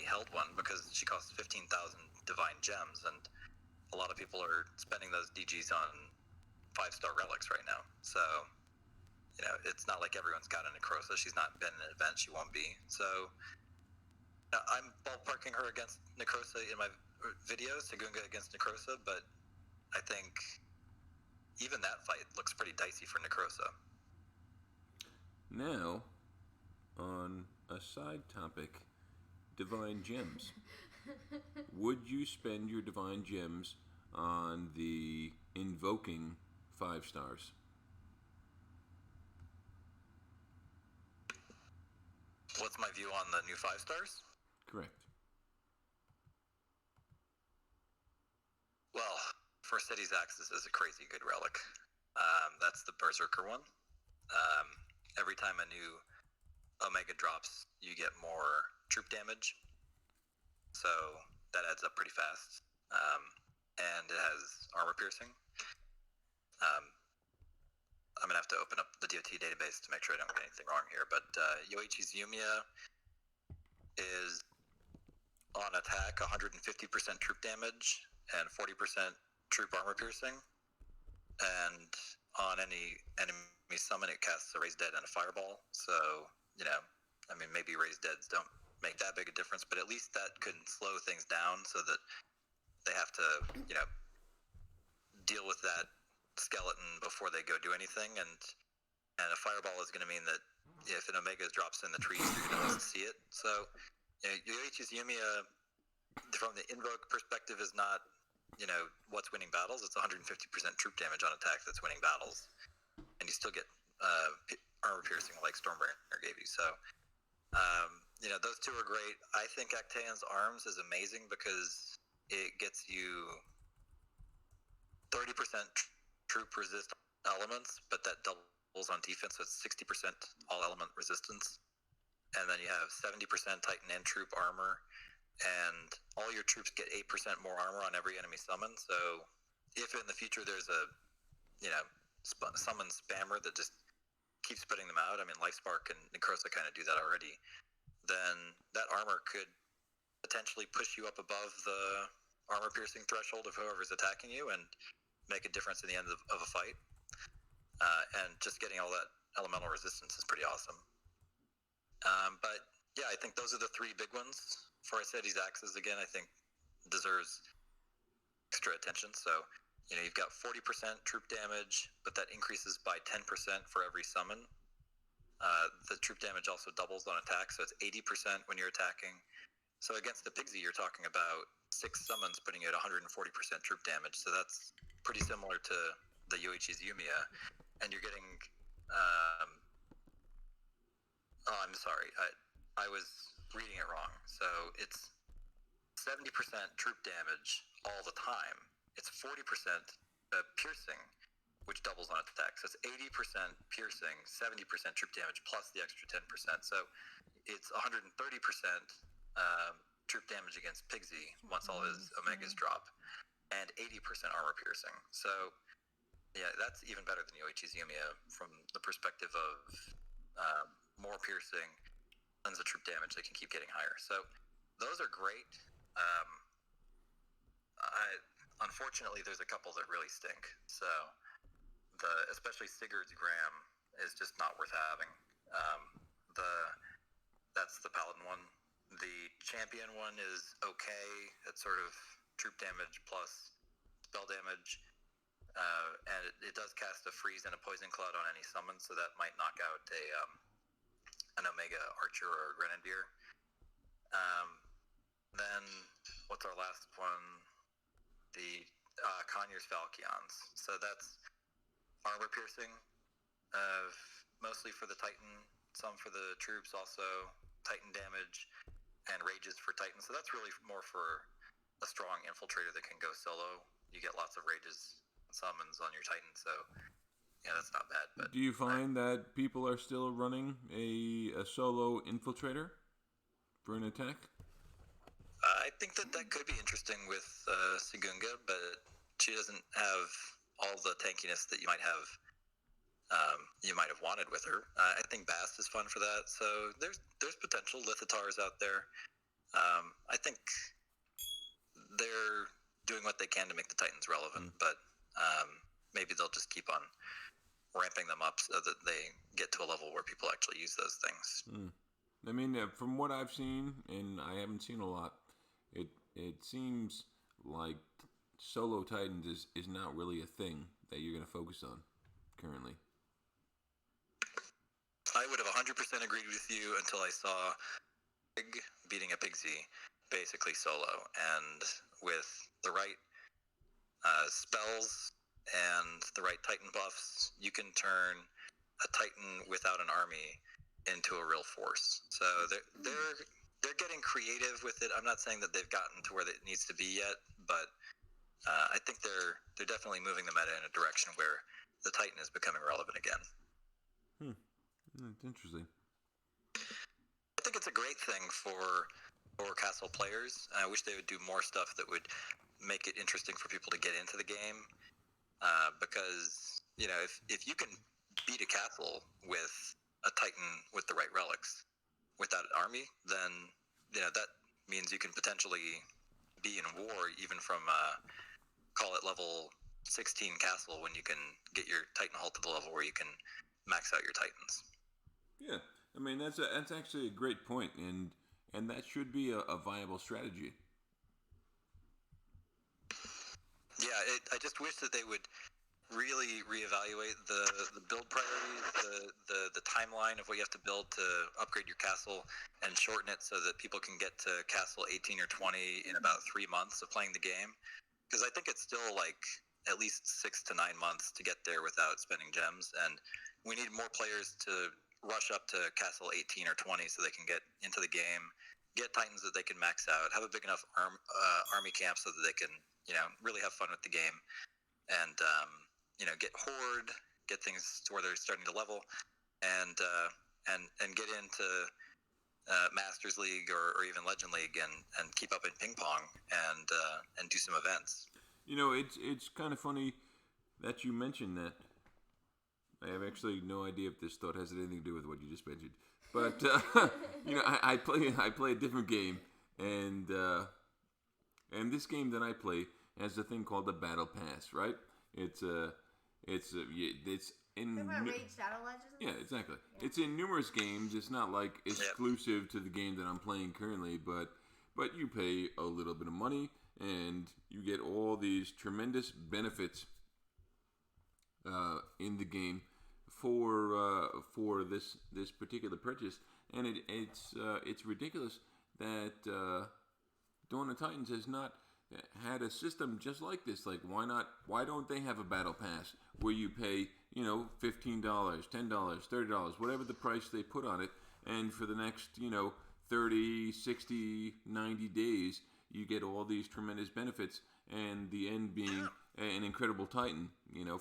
held one because she costs 15,000 divine gems, and a lot of people are spending those DGs on 5-star relics right now. So, it's not like everyone's got a Necrosa. She's not been in an event. She won't be. So, I'm ballparking her against Necrosa in my videos, Segunga against Necrosa, but I think even that fight looks pretty dicey for Necrosa. Now, on a side topic, divine gems. Would you spend your divine gems on the invoking 5 stars? What's my view on the new 5 stars? Correct. Well, First City's Axis is a crazy good relic. That's the Berserker one. Every time a new Omega drops, you get more troop damage. So that adds up pretty fast. And it has armor piercing. I'm going to have to open up the DOT database to make sure I don't get anything wrong here. But Yoichi's Yumiya is on attack 150% troop damage and 40% troop armor piercing. And on any enemy summon, it casts a Raise Dead and a Fireball. So, maybe Raise Deads don't make that big a difference, but at least that could slow things down so that they have to, deal with that skeleton before they go do anything. And a Fireball is going to mean that if an Omega drops in the trees, you're going to see it. So, Yoichi's Yumiya, from the Invoke perspective, is not, what's winning battles. It's 150% troop damage on attack that's winning battles. And you still get armor piercing like Stormbringer gave you. So, those two are great. I think Actaeon's Arms is amazing because it gets you 30% troop resist elements, but that doubles on defense, so it's 60% all element resistance. And then you have 70% Titan and troop armor, and all your troops get 8% more armor on every enemy summon. So if in the future there's a, summon spammer that just keeps putting them out, Lifespark and Necrosa kind of do that already, then that armor could potentially push you up above the armor piercing threshold of whoever's attacking you and make a difference in the end of a fight. And just getting all that elemental resistance is pretty awesome. But yeah, I think those are the 3 big ones. For Asceti's Axis, again, I think deserves extra attention. So, you've got 40% troop damage, but that increases by 10% for every summon. The troop damage also doubles on attack, so it's 80% when you're attacking. So against the Pigsy, you're talking about 6 summons putting you at 140% troop damage. So that's pretty similar to the Yoichi's Yumiya. And you're getting... I'm sorry. I was reading it wrong. So it's 70% troop damage all the time. It's 40% piercing, which doubles on attack. So it's 80% piercing, 70% troop damage, plus the extra 10%. So it's 130% troop damage against Pigsy once all his Omegas drop, and 80% armor piercing. So yeah, that's even better than Yoichi's Yumiya from the perspective of more piercing, tons of troop damage. They can keep getting higher. So those are great. Unfortunately, there's a couple that really stink. So especially Sigurd's Graham is just not worth having. That's the Paladin one. The Champion one is okay. It's sort of troop damage plus spell damage. And it does cast a freeze and a poison cloud on any summon, so that might knock out an Omega Archer or a Grenadier. Then, what's our last one? The Conyers Falchions. So that's armor piercing, mostly for the Titan, some for the troops, also Titan damage, and rages for Titan. So that's really more for a strong infiltrator that can go solo. You get lots of rages and summons on your Titan, so yeah, that's not bad. But do you find that people are still running a solo infiltrator for an attack? I think that could be interesting with Segunga, but she doesn't have all the tankiness that you might have wanted with her. I think Bast is fun for that. So there's potential. Lithitars out there. I think they're doing what they can to make the Titans relevant, but maybe they'll just keep on ramping them up so that they get to a level where people actually use those things. I mean, from what I've seen, and I haven't seen a lot, it seems like solo Titans is not really a thing that you're going to focus on currently. I would have 100% agreed with you until I saw Pig beating a Pigsy basically solo, and with the right spells and the right Titan buffs, you can turn a Titan without an army into a real force. So they're getting creative with it. I'm not saying that they've gotten to where it needs to be yet, but I think they're definitely moving the meta in a direction where the Titan is becoming relevant again. That's interesting. I think it's a great thing for Castle players. I wish they would do more stuff that would make it interesting for people to get into the game. Because if you can beat a castle with a Titan with the right relics without an army, then that means you can potentially be in war even from call it level 16 castle, when you can get your Titan hull to the level where you can max out your Titans. Yeah, I mean that's actually a great point, and that should be a viable strategy. Yeah, I just wish that they would really reevaluate the build priorities, the timeline of what you have to build to upgrade your castle, and shorten it so that people can get to castle 18 or 20 in about 3 months of playing the game. Because I think it's still like at least 6 to 9 months to get there without spending gems, and we need more players to rush up to castle 18 or 20 so they can get into the game, get Titans that they can max out, have a big enough army camp so that they can really have fun with the game, and get Horde, get things to where they're starting to level, and get into Masters League or even Legend League, and keep up in ping pong, and do some events. It's kind of funny that you mentioned that. I have actually no idea if this thought has anything to do with what you just mentioned, but I play a different game, and this game that I play has a thing called the Battle Pass, right? It's in Raid Shadow Legends? Yeah, exactly. Yeah. It's in numerous games. It's not like exclusive to the game that I'm playing currently, but you pay a little bit of money and you get all these tremendous benefits in the game for this particular purchase, and it's ridiculous that Dawn of Titans has not had a system just like this. Like, why don't they have a battle pass where you pay $15, $10, $30, whatever the price they put on it, and for the next 30, 60, 90 days you get all these tremendous benefits, and the end being an incredible Titan,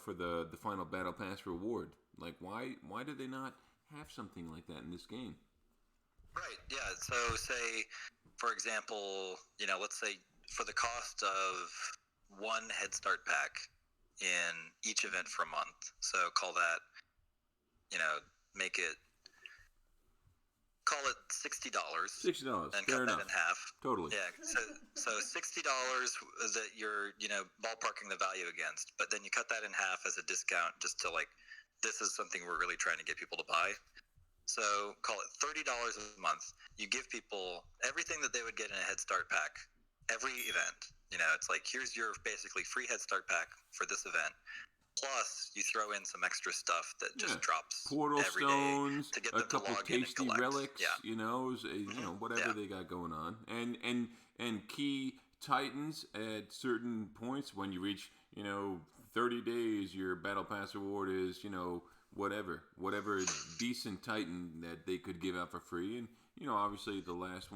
for the final battle pass reward. Like, why do they not have something like that in this game? Right, yeah. So say, for example, let's say for the cost of one Head Start pack in each event for a month, so call that, call it $60. $60, and fair cut enough. that in half. Totally. Yeah, so $60 that you're, ballparking the value against, but then you cut that in half as a discount just to, like, this is something we're really trying to get people to buy. So call it $30 a month. You give people everything that they would get in a Head Start pack every event. It's like, here's your basically free Head Start pack for this event. Plus, you throw in some extra stuff that just drops portal every stones, day to get a them couple to log in and tasty collect. relics, Yeah. Whatever they got going on, and key Titans at certain points when you reach 30 days, your battle pass reward is whatever decent Titan that they could give out for free, and obviously the last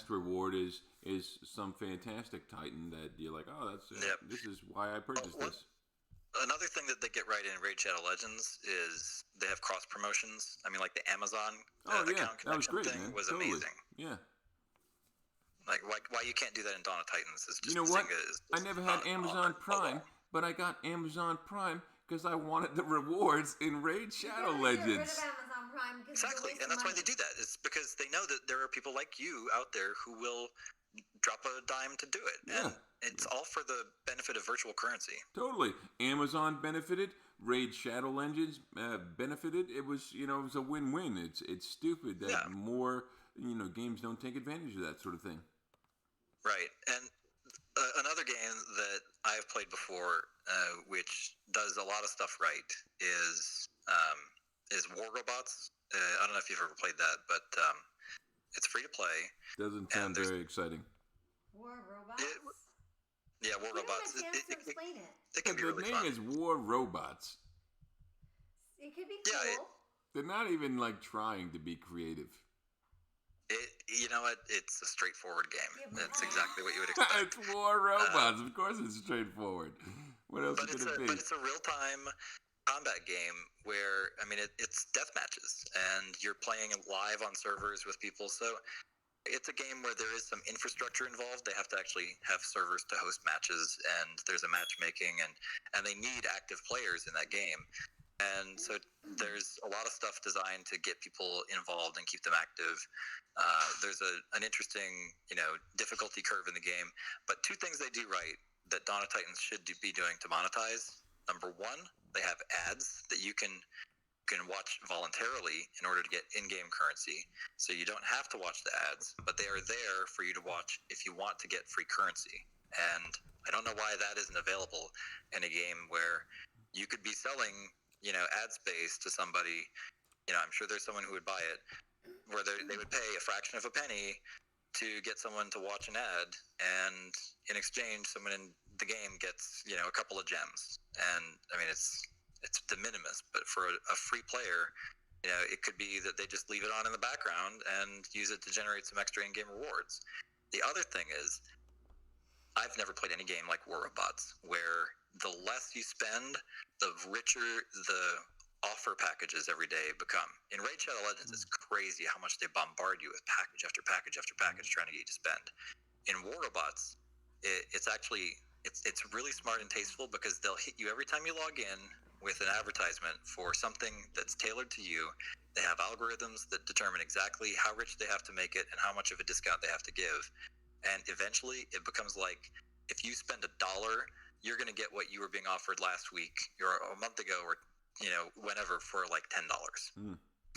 reward is some fantastic Titan that you're like, oh, this is why I purchased this. Another thing that they get right in Raid Shadow Legends is they have cross promotions. I mean, like the Amazon account connection thing was totally amazing. Yeah. Like, why you can't do that in Dawn of Titans is just I never had Amazon Prime, but I got Amazon Prime because I wanted the rewards in Raid Shadow Legends. Get rid of Amazon crime because Exactly, and that's why they do that. It's because they know that there are people like you out there who will drop a dime to do it, and it's all for the benefit of virtual currency. Totally. Amazon benefited. Raid Shadow Legends benefited. It was, it was a win-win. It's stupid that more, games don't take advantage of that sort of thing. Right, and another game that I've played before, which does a lot of stuff right, is War Robots. I don't know if you've ever played that, but it's free to play. Doesn't sound very exciting. War Robots? War Robots. Explain it. It can be really fun. The name is War Robots. It could be cool. They're not even trying to be creative. You know what? It's a straightforward game. That's exactly what you would expect. It's War Robots. Of course it's straightforward. What else could it be? But it's a real-time combat game where, it's death matches, and you're playing live on servers with people. So it's a game where there is some infrastructure involved. They have to actually have servers to host matches, and there's a matchmaking, and they need active players in that game. And so there's a lot of stuff designed to get people involved and keep them active. There's an interesting, difficulty curve in the game. But two things they do right that Dawn of Titans should be doing to monetize. Number one, they have ads that you can watch voluntarily in order to get in-game currency. So you don't have to watch the ads, but they are there for you to watch if you want to get free currency. And I don't know why that isn't available in a game where you could be selling ad space to somebody. I'm sure there's someone who would buy it, where they would pay a fraction of a penny to get someone to watch an ad, and in exchange, someone in the game gets a couple of gems. And it's de minimis, but for a free player, it could be that they just leave it on in the background and use it to generate some extra in-game rewards. The other thing is, I've never played any game like War Robots, where the less you spend, the richer the offer packages every day become. In Raid Shadow Legends, it's crazy how much they bombard you with package after package after package trying to get you to spend. In War Robots, it's really smart and tasteful, because they'll hit you every time you log in with an advertisement for something that's tailored to you. They have algorithms that determine exactly how rich they have to make it and how much of a discount they have to give. And eventually it becomes like, if you spend $1, you're going to get what you were being offered last week or a month ago, or whenever, for like $10.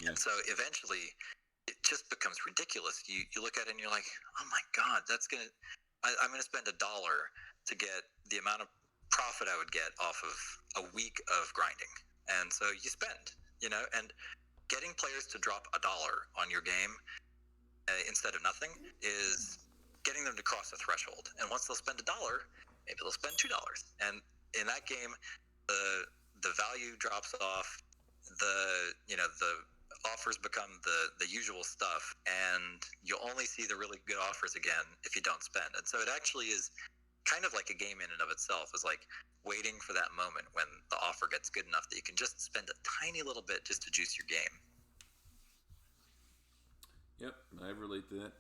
And so eventually it just becomes ridiculous. You look at it and you're like, oh my God, I'm going to spend $1 to get the amount of profit I would get off of a week of grinding. And so you spend, and getting players to drop $1 on your game instead of nothing is getting them to cross the threshold. And once they'll spend $1, maybe they'll spend $2. And in that game, the value drops off, the offers become the usual stuff, and you'll only see the really good offers again if you don't spend. And so it actually is kind of like a game in and of itself, is like waiting for that moment when the offer gets good enough that you can just spend a tiny little bit just to juice your game. Yep, I relate to that.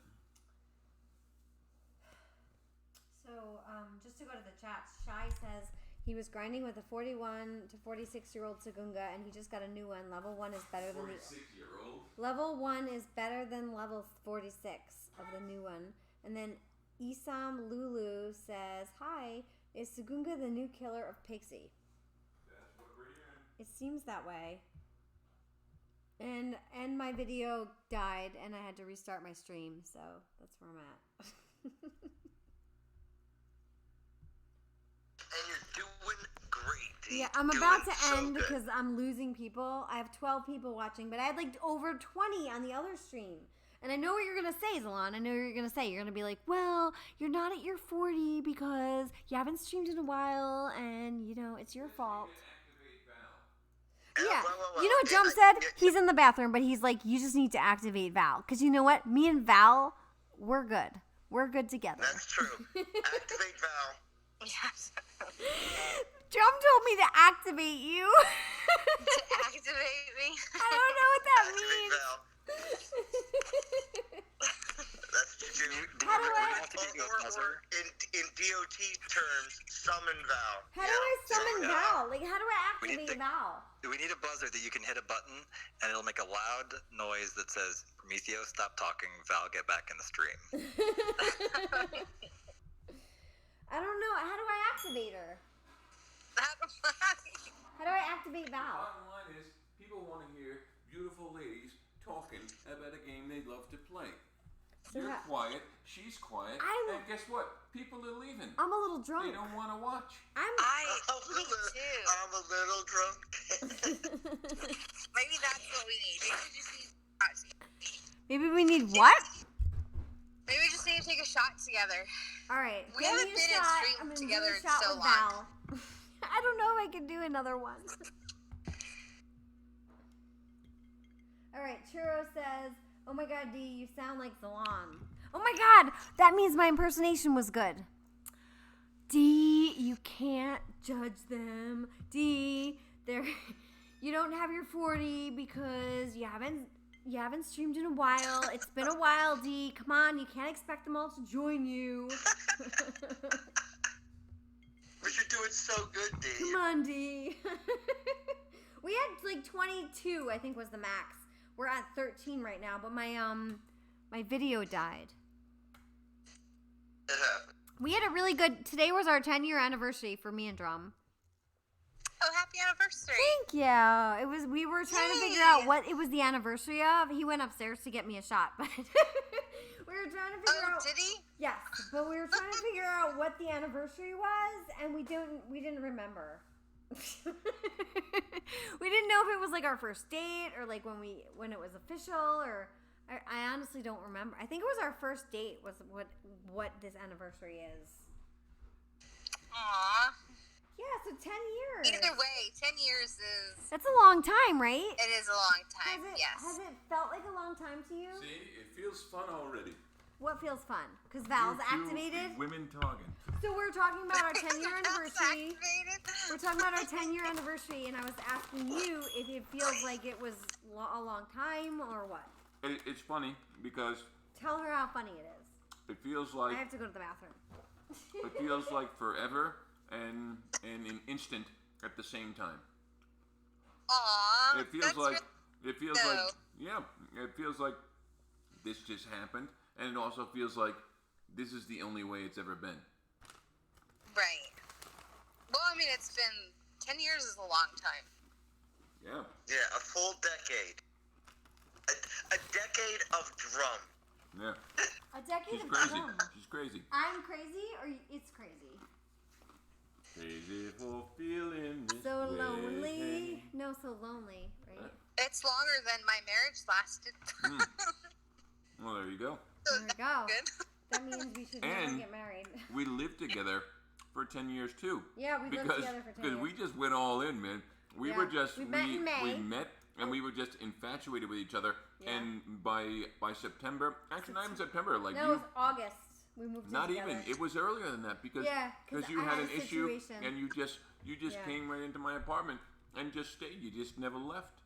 So, just to go to the chat, Shai says he was grinding with a 41 to 46-year-old Segunga, and he just got a new one. Level 1 is better than 46-year-old? Level 1 is better than level 46 of the new one. And then Isam Lulu says, hi, is Segunga the new killer of Pixie? That's what we're hearing. It seems that way. And my video died, and I had to restart my stream, so that's where I'm at. And you're doing great. Yeah, I'm about to end because I'm losing people. I have 12 people watching, but I had like over 20 on the other stream. And I know what you're going to say, Zalon. I know what you're going to say. You're going to be like, well, you're not at your 40 because you haven't streamed in a while, and, it's your fault. Yeah. You know what Jump said? He's in the bathroom, but he's like, you just need to activate Val. Because you know what? Me and Val, we're good. We're good together. That's true. Activate Val. Yes. Drum told me to activate you. To activate me? I don't know what that Activate means. Val. That's How do I? have to get you a buzzer? In DOT terms, summon Val. How do I summon Yeah. Val? Like, how do I We need activate to- Val? We need a buzzer that you can hit a button, and it'll make a loud noise that says, "Prometheus, stop talking. Val, get back in the stream." I don't know. How do I activate her? How do I activate Val? Bottom line is, people want to hear beautiful ladies talking about a game they love to play. So You're how- quiet, she's quiet, I'm- and guess what? People are leaving. I'm a little drunk. They don't want to watch. Me too. I'm a little drunk. Maybe that's what we need. Maybe we just need a shot together. Maybe we need what? Maybe we just need to take a shot together. All right. We give haven't me a been in shot. stream I'm gonna together do a in shot so with long. Val. I don't know if I can do another one. All right. Churro says, "Oh my God, D, you sound like Zalon." Oh my God, that means my impersonation was good. D, you can't judge them. D, you don't have your 40 because you haven't streamed in a while. It's been a while, D. Come on, you can't expect them all to join you. But you're doing so good, D. Come on, D. We had like 22, I think was the max. We're at 13 right now, but my video died. It happened. We had a really good. Today was our 10-year anniversary for me and Drum. Oh, happy anniversary. Thank you. It was. We were trying to figure out what it was the anniversary of. He went upstairs to get me a shot, but we were trying to figure Oh, out. did he? Yes, but we were trying to figure out what the anniversary was, and we didn't remember. We didn't know if it was like our first date or like when it was official, or I honestly don't remember. I think it was our first date was what this anniversary is. Aww. Yeah, so 10 years. Either way, 10 years is... That's a long time, right? It is a long time, Has it felt like a long time to you? See, it feels fun already. What feels fun? Because Val's You two activated. Women talking. So we're talking about our 10-year anniversary. Activated. We're talking about our 10-year anniversary, and I was asking you if it feels like it was a long time or what. It's funny because Tell her how funny it is. it feels I like have to go to the bathroom. it feels like forever and an instant at the same time. Aww. It feels that's like really it feels though. like yeah, it feels like this just happened, and it also feels like this is the only way it's ever been. Right. Well, I mean, it's been 10 years is a long time. Yeah. Yeah, a full decade. A decade of drum. Yeah. A decade She's of crazy. drum. She's crazy. I'm crazy, or it's crazy? Crazy for feeling this So way. lonely. No, so lonely, right? It's longer than my marriage lasted. Well, there you go. So There we go. good. That means we should never And- get married. We lived together for 10 years too. Yeah, we lived Because together for 10 because years. we just went all in, man. We Yeah. were just We met in May. we met and we were just infatuated with each other. Yeah. And by September, actually not even September, like No, it you, was August. We moved in not together. even. It was earlier than that because Yeah, 'cause you I had had an a issue situation. and you just Yeah. came right into my apartment and just stayed. You just never left.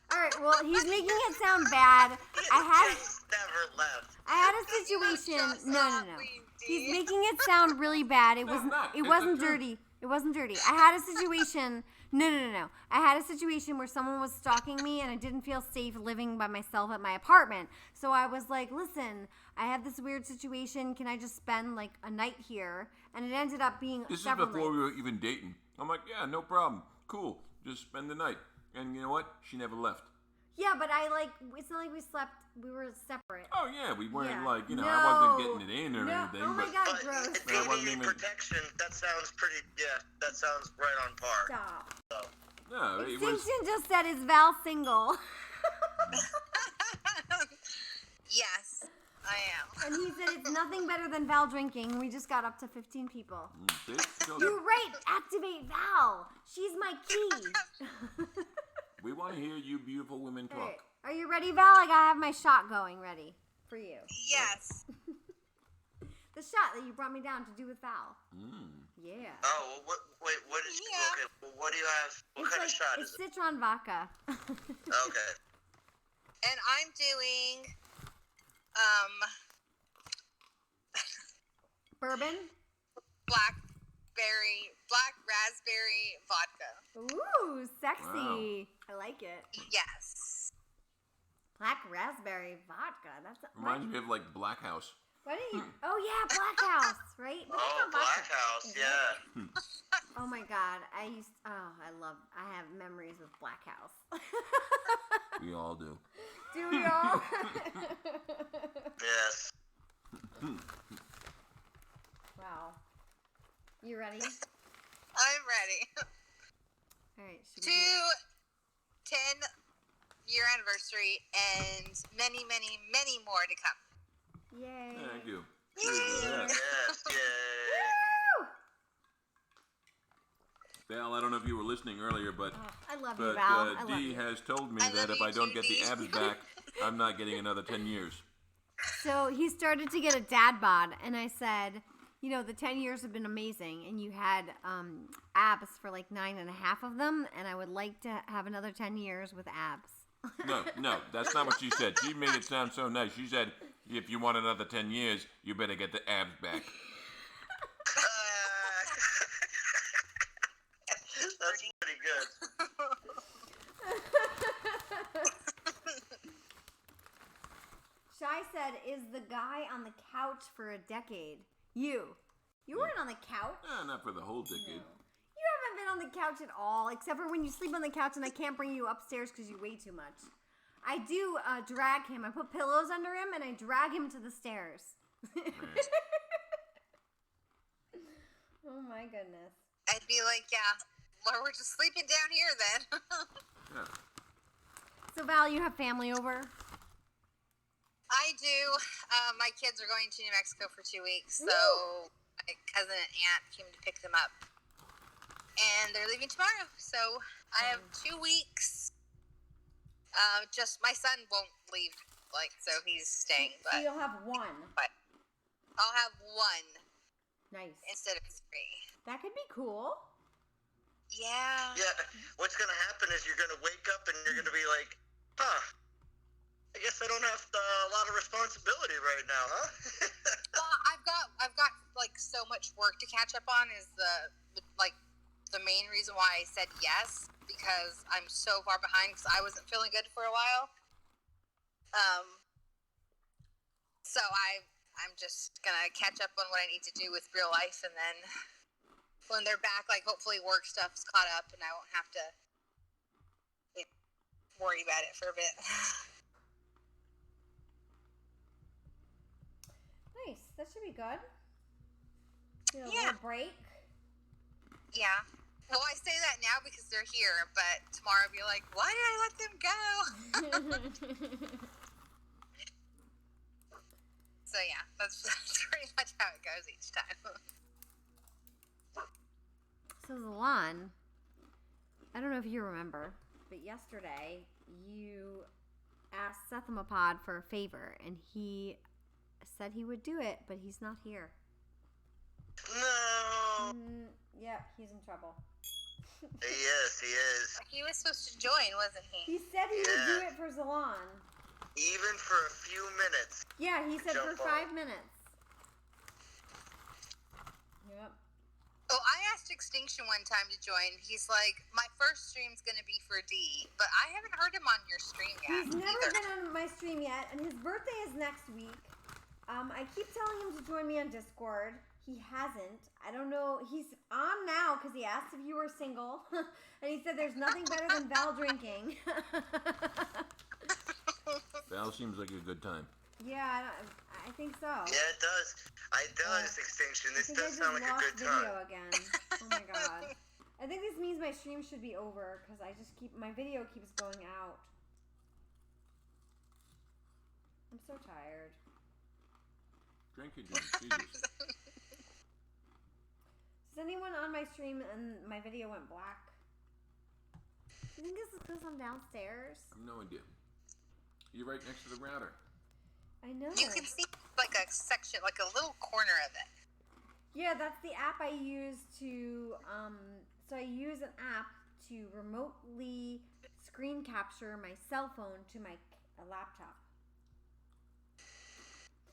All right. Well, he's making it sound bad. I Never left. had a situation. Just No. please, He's D. making it sound really bad. It No, wasn't. not. It It's wasn't the truth. dirty. It wasn't dirty. I had a situation. No. I had a situation where someone was stalking me, and I didn't feel safe living by myself at my apartment. So I was like, "Listen, I have this weird situation. Can I just spend like a night here?" And it ended up being This is several before we nights. were even dating. I'm like, yeah, no problem. Cool. Just spend the night. And you know what? She never left. Yeah, but it's not like we slept. We were separate. Oh yeah, we weren't Yeah. like, I No. wasn't getting it in or No. anything. Oh my but God, But gross. if I you wasn't need even- protection, that sounds pretty. Yeah, that sounds right on par. Stop. So, no, it was. Extinction just said, "Is Val single?" Yes, I am. And he said it's nothing better than Val drinking. We just got up to 15 people. See? So You're right. Activate Val. She's my key. we want to hear you beautiful women All talk. right. Are you ready, Val? I gotta have my shot going ready for you. Yes. The shot that you brought me down to do with Val. Yeah. oh, what is? Yeah. Okay, well, what do you have? What It's kind like of shot it's is it? citron vodka. Okay. And I'm doing Bourbon? Black raspberry vodka. Ooh, sexy. Wow. I like it. Yes. Black raspberry vodka. That's Reminds me of like Black House. Why didn't you? Oh yeah, Black House, right? But that's Oh, not vodka. Black House, yeah. Oh my God, I have memories with Black House. We all do. Do we all? Yes. Wow. You ready? I'm ready. All right. To 10-year anniversary and many, many, many more to come. Yay. Thank you. Yes, yay. Val, I don't know if you were listening earlier, but I love you, Val. I love Dee you. has told me I that love if I you don't too, get the Dee. abs back, I'm not getting another 10 years. So he started to get a dad bod, and I said, you know, the 10 years have been amazing, and you had abs for like 9.5 of them, and I would like to have another 10 years with abs. No, that's not what she said. She made it sound so nice. She said, if you want another 10 years, you better get the abs back. That's pretty good. Shai said, is the guy on the couch for a decade? You weren't on the couch. Not for the whole decade. You haven't been on the couch at all, except for when you sleep on the couch and I can't bring you upstairs because you weigh too much. I do drag him. I put pillows under him and I drag him to the stairs. Oh my goodness. I'd be like, yeah, well, we're just sleeping down here then. Yeah. So Val, you have family over? I do. My kids are going to New Mexico for 2 weeks, so my cousin and aunt came to pick them up. And they're leaving tomorrow, so I have 2 weeks. Just my son won't leave, so he's staying. So But you'll have one. I'll have one Nice. instead of 3. That could be cool. Yeah. Yeah, what's going to happen is you're going to wake up and you're going to be like, huh, I guess I don't have a lot of responsibility right now, huh? Well, I've got so much work to catch up on is the main reason why I said yes, because I'm so far behind because I wasn't feeling good for a while. So I'm just gonna catch up on what I need to do with real life, and then when they're back, hopefully work stuff's caught up, and I won't have to worry about it for a bit. Nice. That should be good. You know, Yeah. a little break. Yeah. Well, I say that now because they're here, but tomorrow I'll be like, why did I let them go? So yeah, that's pretty much how it goes each time. So Zalon, I don't know if you remember, but yesterday you asked Sethamapod for a favor, and he said he would do it, but he's not here. No. Yep, he's in trouble. Yes, he is. He was supposed to join, wasn't he? He said he would do it for Zalon. Even for a few minutes. Yeah, he said for Jump on. 5 minutes. Yep. Oh, I asked Extinction one time to join. He's like, my first stream's going to be for D, but I haven't heard him on your stream yet. He's never either. been on my stream yet, and his birthday is next week. I keep telling him to join me on Discord. He hasn't. I don't know. He's on now because he asked if you were single, and he said there's nothing better than Val drinking. Val seems like a good time. Yeah, I think so. Yeah, it does. It does, Extinction. This I think I does just sound like a lost good video time. again. Oh my god. I think this means my stream should be over because my video keeps going out. I'm so tired. Drink your drink, Jesus. Is anyone on my stream and my video went black? You think this is because I'm downstairs? I have no idea. You're right next to the router. I know. You can see a section, a little corner of it. Yeah, that's the app I use to, so I use an app to remotely screen capture my cell phone to my laptop.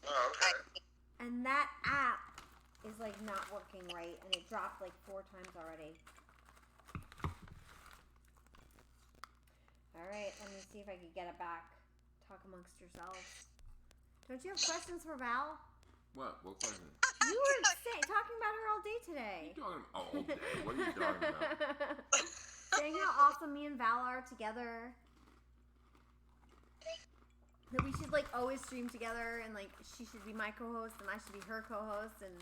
Oh, okay. And that app is like not working right, and it dropped like 4 times already. All right, let me see if I can get it back. Talk amongst yourselves. Don't you have questions for Val? What? What question? You were talking about her all day today. What are you talking all day? What are you talking about? Saying how awesome me and Val are together. That we should like always stream together, and like she should be my co-host and I should be her co-host, and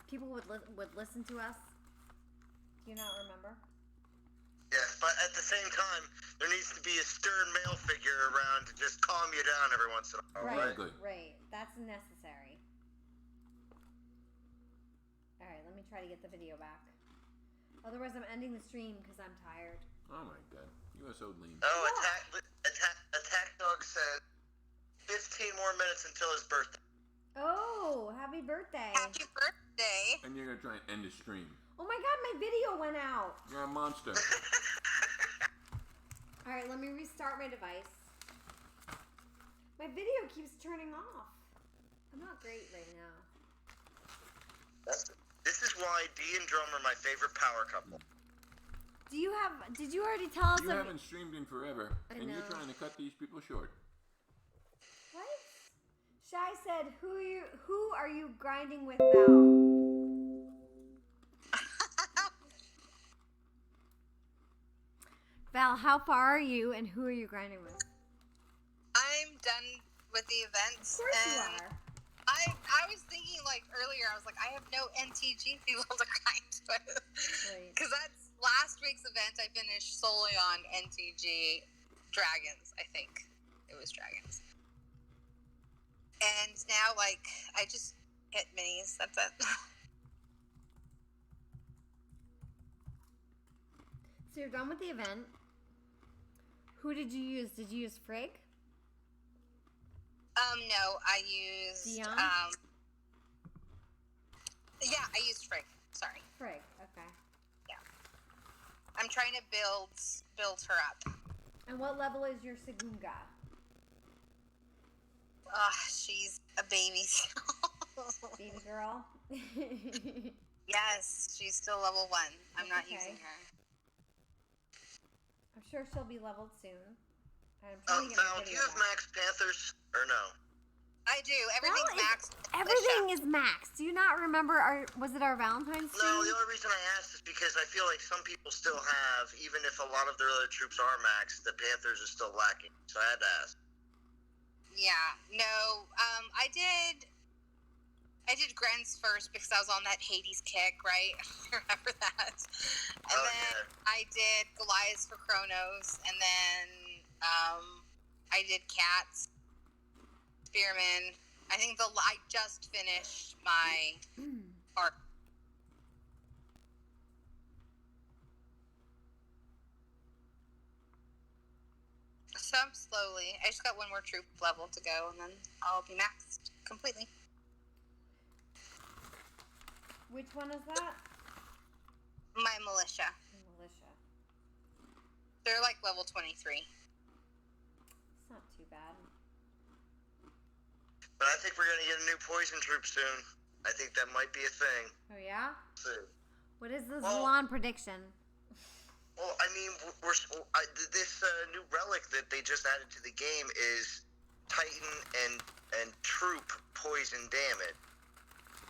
people would listen to us. Do you not remember? Yeah, but at the same time, there needs to be a stern male figure around to just calm you down every once in a while. Right, Good. right. That's necessary. All right, let me try to get the video back. Otherwise, I'm ending the stream because I'm tired. Oh my god, you are so lean. Oh, Attack Dog said 15 more minutes until his birthday. Oh, happy birthday. Happy birthday. And you're gonna try and end the stream. Oh my god, my video went out. You're a monster. All right, let me restart my device. My video keeps turning off. I'm not great right now. This is why Dee and Drum are my favorite power couple. Did you already tell us? You haven't streamed in forever, and you're know. trying to cut these people short. What? Shy said, who are you grinding with, Val? Val, how far are you, and who are you grinding with? I'm done with the events. Of course and you are. I was thinking like earlier, I was like, I have no NTG people to grind with. Right. Because that's last week's event I finished solely on NTG Dragons, I think. It was Dragons. And now, like, I just hit minis. That's it. So you're done with the event. Who did you use? Did you use Frigg? No, I used Dion? Yeah, I used Frigg. Sorry. Frigg, okay. I'm trying to build her up. And what level is your Segunga? She's a baby still. Baby girl? Yes, she's still level 1. I'm not Okay. using her. I'm sure she'll be leveled soon. I'm trying to get Val, my do you video have back. Max Panthers or no? I do. Everything's maxed. Everything is maxed. Do you not remember was it our Valentine's stream? No, the only reason I asked is because I feel like some people still have, even if a lot of their other troops are maxed, the Panthers are still lacking. So I had to ask. Yeah. No. I did Grens first because I was on that Hades kick, right? Remember that? And then I did Goliath for Chronos, and then I did Cats, Spearman. I think I just finished my arc. So I'm slowly. I just got one more troop level to go, and then I'll be maxed completely. Which one is that? My militia. Militia. They're like level 23. It's not too bad. But I think we're going to get a new poison troop soon. I think that might be a thing. Oh yeah? Soon. What is the Well- Zalon prediction? Well, I mean, this new relic that they just added to the game is Titan and Troop poison damage.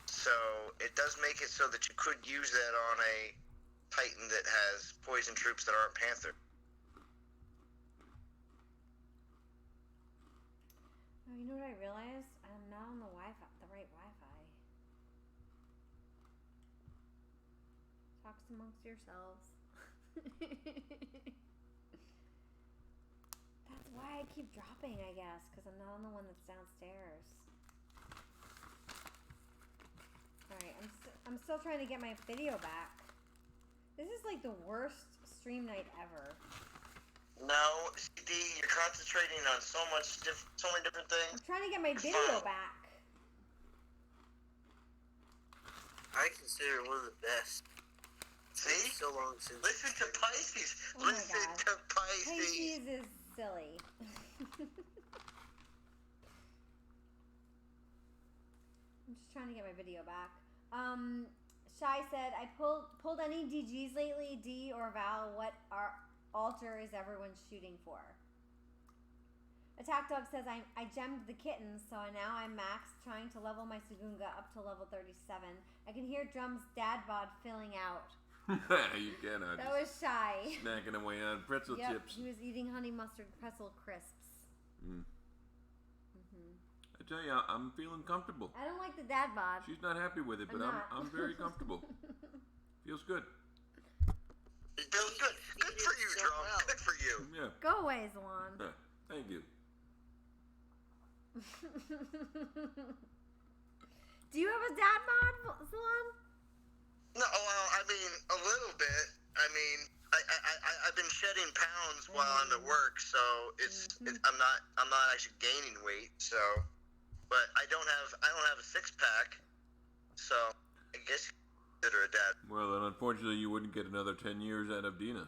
So it does make it so that you could use that on a Titan that has poison troops that aren't Panther. Oh, you know what I realized? I'm not on the Wi-Fi, the right Wi-Fi. Talks amongst yourselves. That's why I keep dropping, I guess, because I'm not on the one that's downstairs. Alright, I'm still trying to get my video back. This is like the worst stream night ever. No, CD, you're concentrating on so many different things. I'm trying to get my video back. I consider it one of the best. See? It's so long since. Listen to Pisces. Oh my Listen God. to Pisces. Pisces is silly. I'm just trying to get my video back. Shy said, I pulled any DGs lately, D or Val, what altar is everyone shooting for? Attack Dog says, I gemmed the kittens, so now I'm max, trying to level my Segunga up to level 37. I can hear Drum's dad bod filling out. You cannot. That was Shy. Snacking away on pretzel chips. He was eating honey mustard pretzel crisps. I tell you, I'm feeling comfortable. I don't like the dad bod. She's not happy with it, but I'm very comfortable. Feels good. Feels good. Good for you, Drum. Good for you. Yeah. Go away, Zalon. Thank you. Do you have a dad bod, Zalon? No, well, I mean, a little bit. I mean, I've been shedding pounds while I'm at work, so I'm not actually gaining weight. So, but I don't have a six pack, so I guess you consider a dad. Well, then unfortunately, you wouldn't get another 10 years out of Dina.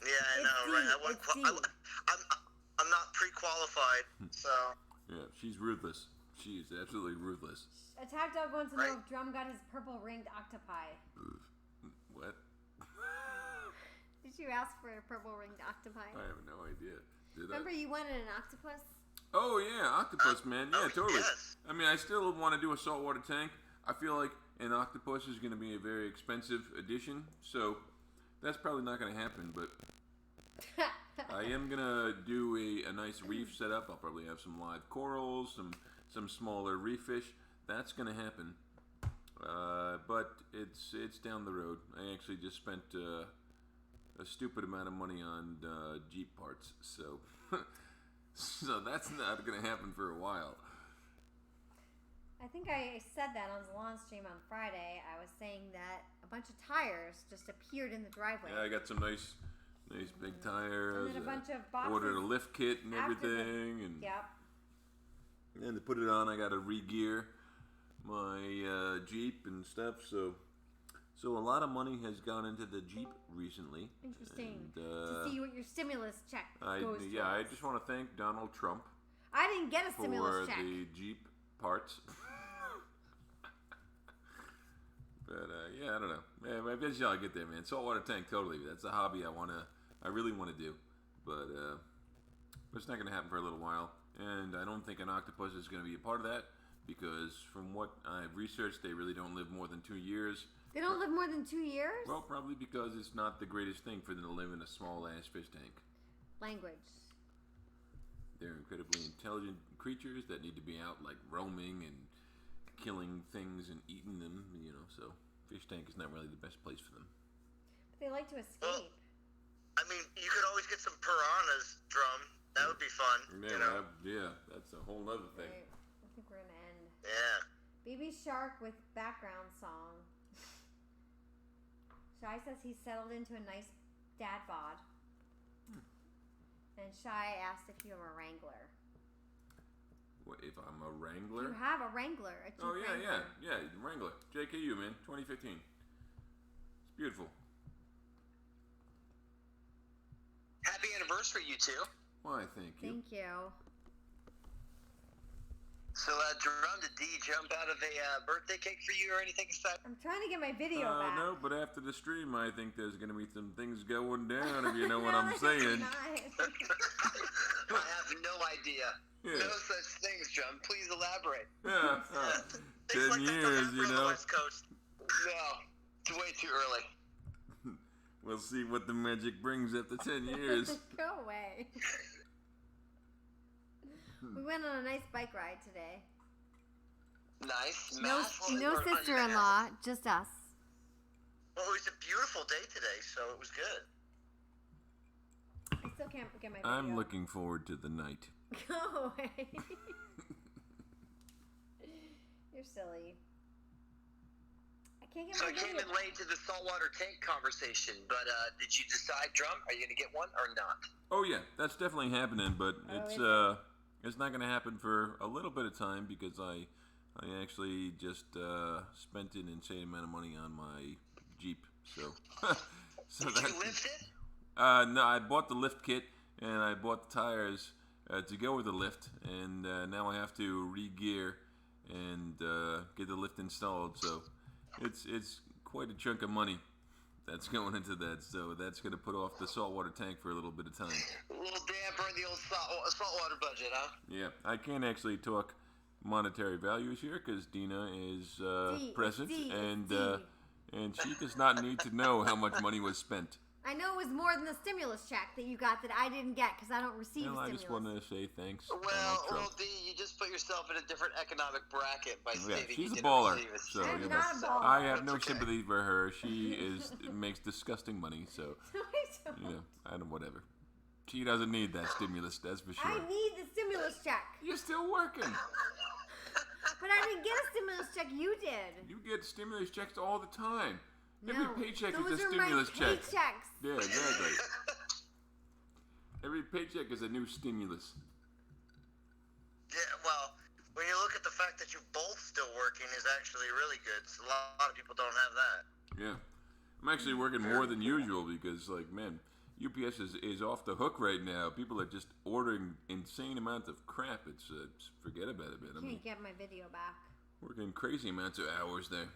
Yeah, I know, right? I'm not pre-qualified, so. Yeah, she's ruthless. She is absolutely ruthless. Attack Dog wants to know if Drum got his purple ringed octopi. What? Did you ask for a purple ringed octopi? I have no idea. Remember you wanted an octopus? Oh yeah, octopus, man. Yeah, totally. Yes. I mean, I still want to do a saltwater tank. I feel like an octopus is going to be a very expensive addition, so that's probably not going to happen. But I am going to do a nice reef setup. I'll probably have some live corals, some smaller reef fish. That's going to happen. But it's down the road. I actually just spent a stupid amount of money on Jeep parts, so so that's not going to happen for a while. I think I said that on Zalon's stream on Friday. I was saying that a bunch of tires just appeared in the driveway. Yeah, I got some nice big tires. And then a bunch of boxes. Ordered a lift kit and after everything, and Yep. and to put it on, I got to re-gear my Jeep and stuff. So a lot of money has gone into the Jeep recently. Interesting. And, to see what your stimulus check goes I towards. just want to thank Donald Trump I didn't get a for stimulus check. the Jeep parts. But yeah, I don't know. Yeah, eventually I'll get there, man. Saltwater tank, totally. That's a hobby I really want to do, but it's not going to happen for a little while. And I don't think an octopus is going to be a part of that because, from what I've researched, they really don't live more than 2 years. They don't live more than 2 years? Well, probably because it's not the greatest thing for them to live in a small ass fish tank. Language. They're incredibly intelligent creatures that need to be out like roaming and killing things and eating them, so fish tank is not really the best place for them. But they like to escape. Well, I mean, you could always get some piranhas, Drum. That would be fun. Yeah, that's a whole other thing. Right. I think we're gonna end. Yeah. Baby Shark with background song. Shy says he settled into a nice dad bod. And Shy asked if you have a Wrangler. What, if I'm a Wrangler? You have a Wrangler. A Jeep Wrangler. Yeah, Wrangler. JKU, man, 2015. It's beautiful. Happy anniversary, you two. Why, thank you. Thank you. So, Jerome, did D jump out of a birthday cake for you or anything aside? I'm trying to get my video back. No, but after the stream, I think there's going to be some things going down, if you know what I'm saying. I have no idea. Yeah. No such things, John. Please elaborate. Yeah. 10 years, On the West Coast. No, it's way too early. We'll see what the magic brings after 10 years. Go away. We went on a nice bike ride today. Nice. No sister-in-law, just us. Well, it was a beautiful day today, so it was good. I still can't get my video. I'm looking forward to the night. Go away. You're silly. I can't get So my I came video in late to the saltwater tank conversation, but did you decide, Drum? Are you going to get one or not? Oh yeah, that's definitely happening, but it's not going to happen for a little bit of time because I actually just spent an insane amount of money on my Jeep. So Did you lift it? No, I bought the lift kit and I bought the tires to go with the lift, and now I have to re-gear and get the lift installed. So it's quite a chunk of money that's going into that. So that's going to put off the saltwater tank for a little bit of time. A little damper in the old saltwater budget, huh? Yeah, I can't actually talk monetary values here because Dina is present, and she does not need to know how much money was spent. I know it was more than the stimulus check that you got that I didn't get because I don't receive Well, I stimulus. just wanted to say thanks. Well, D, you just put yourself in a different economic bracket by stating she's you a didn't baller. receive it. So I'm you not know, a baller. I have no That's okay. sympathy for her. She makes disgusting money. So I don't. you know, I don't whatever. She doesn't need that stimulus. That's for sure. I need the stimulus check. You're still working. But I didn't get a stimulus check. You did. You get stimulus checks all the time. No, Every paycheck those is a are stimulus my check. paychecks. Yeah, exactly. Every paycheck is a new stimulus. Yeah, well, when you look at the fact that you're both still working is actually really good. So a lot of people don't have that. Yeah. I'm actually working more than usual because, like, man, UPS is off the hook right now. People are just ordering insane amounts of crap. It's forget about it, man. I mean, Can't get my video back. working crazy amounts of hours there.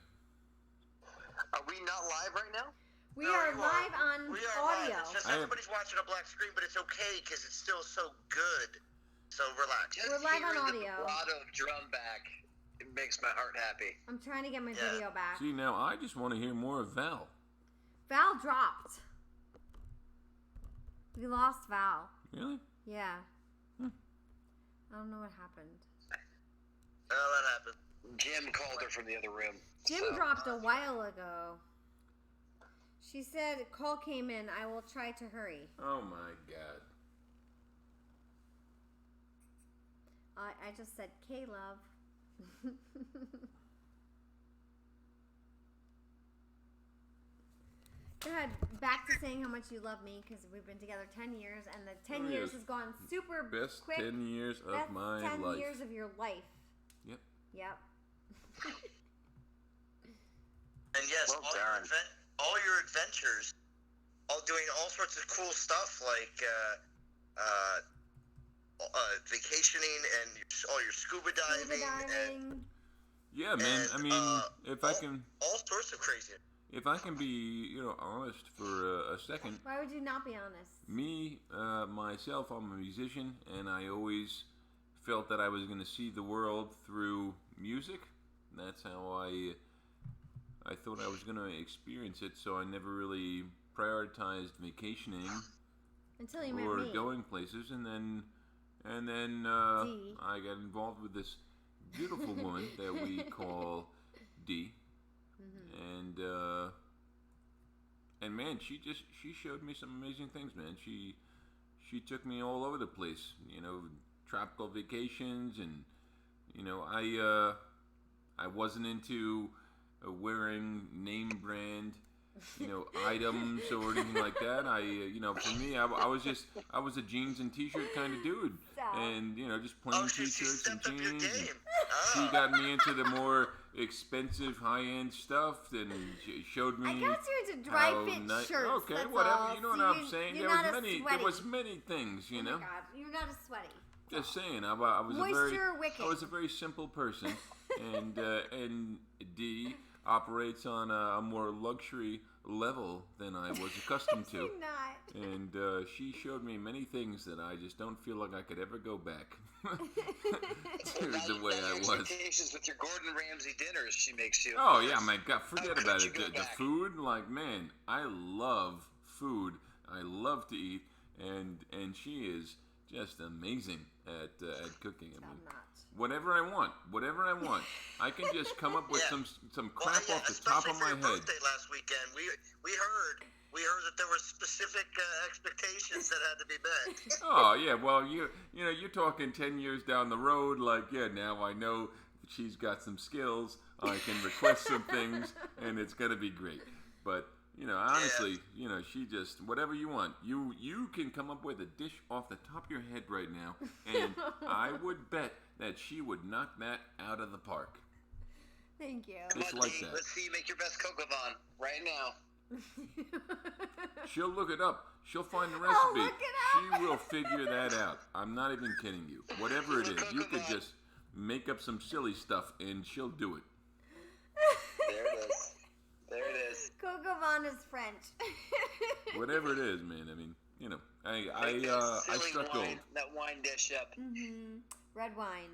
Are we not live right now? We No, are you live on We are audio. live. It's just I am- everybody's watching a black screen, but it's okay because it's still so good. So relax. Just We're live on hearing audio. the vibrato of drum back, it makes my heart happy. I'm trying to get my Yeah. video back. See, now I just want to hear more of Val. Val dropped. We lost Val. Really? Yeah. I don't know what happened. Oh, that happened. Jim called her from the other room. Jim so- dropped a while ago. She said, call came in. I will try to hurry. Oh my God. I just said, K love. Go ahead. Back to saying how much you love me because we've been together 10 years and the 10 Oh, years yes. has gone super Best quick. 10 years of That's my 10 life. years of your life. Yep. Yep. And yes, Well, all, Darren. all your adventures, all doing all sorts of cool stuff like vacationing and all your scuba diving, Scuba and diving. Yeah, man. And, I mean, if I can, all sorts of crazy. if I can be, honest for a second. Why would you not be honest? Me, myself, I'm a musician, and I always felt that I was going to see the world through music. That's how I thought I was going to experience it. So I never really prioritized vacationing Until you met or me. going places, and then D. I got involved with this beautiful woman that we call D. And man, she showed me some amazing things, man. She took me all over the place, tropical vacations, and I wasn't into wearing name brand items or anything like that. For me, I was a jeans and t-shirt kind of dude, Stop. and just plain She t-shirts and stepped up your jeans. game. She Ah. got me into the more expensive, high-end stuff, and she showed me. I got you into dry how fit ni- shirts. Okay, that's whatever. all. You know what So I'm saying? You're There not was as many. sweaty. There was many things, Oh my God, you're not as sweaty. Just saying, I was Moisture wicked. I was a very simple person, and D operates on a more luxury level than I was accustomed to. You're not. And she showed me many things that I just don't feel like I could ever go back to the way I was. Expectations with your Gordon Ramsay dinners, she makes you. Oh yeah, my God! Forget could about you it. go The back? food, like man, I love food. I love to eat, and she is just amazing at cooking. I I'm mean, not. whatever I want, I can just come up with Yeah. some Well, crap yeah, off the top especially of for my your head. birthday last weekend, we heard that there were specific expectations that had to be met. Oh yeah, well you're talking 10 years down the road. Like now I know she's got some skills. I can request some things, and it's gonna be great. But honestly, she just whatever you want. You can come up with a dish off the top of your head right now, and I would bet that she would knock that out of the park. Thank you. Come Just on, like D, that. let's see you make your best cocoa Von right now. She'll look it up. She'll find the I'll recipe. look it up. She will figure that out. I'm not even kidding you. Whatever it is, you could just make up some silly stuff, and she'll do it. There it is. There it is. Coco Vaughn is French. Whatever it is, man. I mean, you know, I Silly struck gold. wine, that wine dish up. Mm-hmm. Red wine.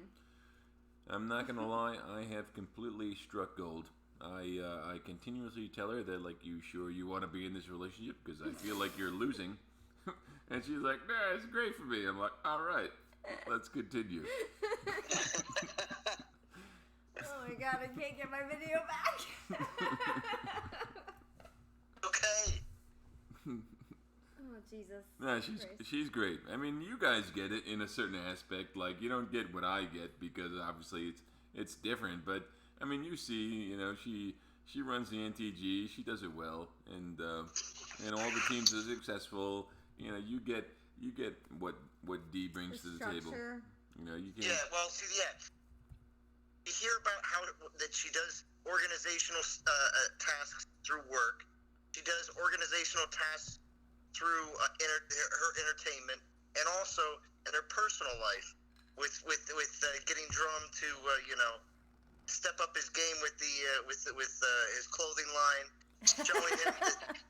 I'm not gonna lie, I have completely struck gold. I continuously tell her that, like, you sure you want to be in this relationship? Because I feel like you're losing. And she's like, nah, it's great for me. I'm like, all right, let's continue. Oh my god, I can't get my video back. Okay. Oh Jesus. Nah, Christ. she's great. I mean, you guys get it in a certain aspect. Like, you don't get what I get because obviously it's different. But I mean, you see, you know, she runs the NTG. She does it well, and all the teams are successful. You know, you get what D brings to the table. Structure. You know, you can. Yeah, well, see, you hear about how that she does organizational tasks through work. She does organizational tasks through her entertainment, and also in her personal life, with getting Drum to step up his game with his clothing line, showing him